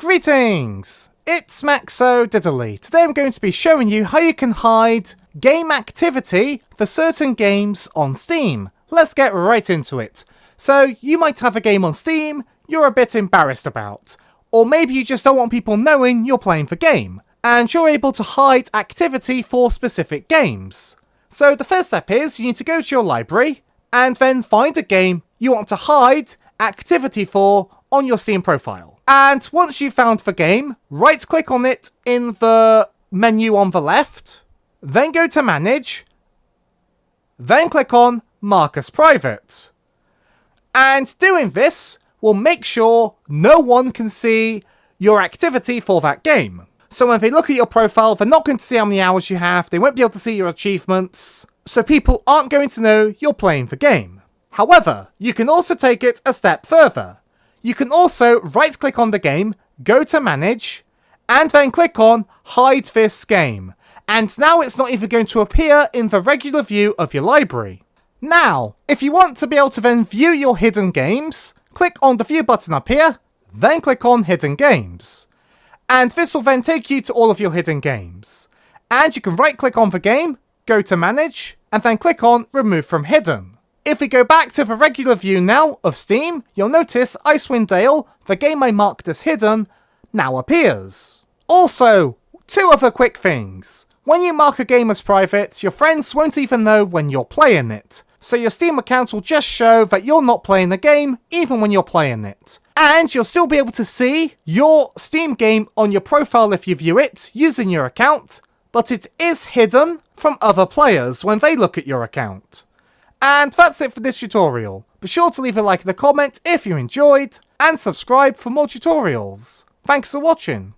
Greetings! It's Maxo Diddly. Today I'm going to be showing you how you can hide game activity for certain games on Steam. Let's get right into it. So you might have a game on Steam you're a bit embarrassed about, or maybe you just don't want people knowing you're playing the game, and you're able to hide activity for specific games. So the first step is you need to go to your library and then find a game you want to hide activity for on your Steam profile. And once you've found the game, right click on it in the menu on the left, then go to Manage, then click on Mark as Private. And doing this will make sure no one can see your activity for that game. So when they look at your profile, they're not going to see how many hours you have, they won't be able to see your achievements, so people aren't going to know you're playing the game. However, you can also take it a step further. You can also right click on the game, go to Manage, and then click on Hide this game. And now it's not even going to appear in the regular view of your library. Now, if you want to be able to then view your hidden games, click on the View button up here, then click on Hidden Games. And this will then take you to all of your hidden games. And you can right click on the game, go to Manage, and then click on Remove from Hidden. If we go back to the regular view now of Steam, you'll notice Icewind Dale, the game I marked as hidden, now appears. Also, two other quick things. When you mark a game as private, your friends won't even know when you're playing it. So your Steam account will just show that you're not playing the game, even when you're playing it. And you'll still be able to see your Steam game on your profile if you view it, using your account, but it is hidden from other players when they look at your account. And that's it for this tutorial. Be sure to leave a like and a comment if you enjoyed, and subscribe for more tutorials. Thanks for watching.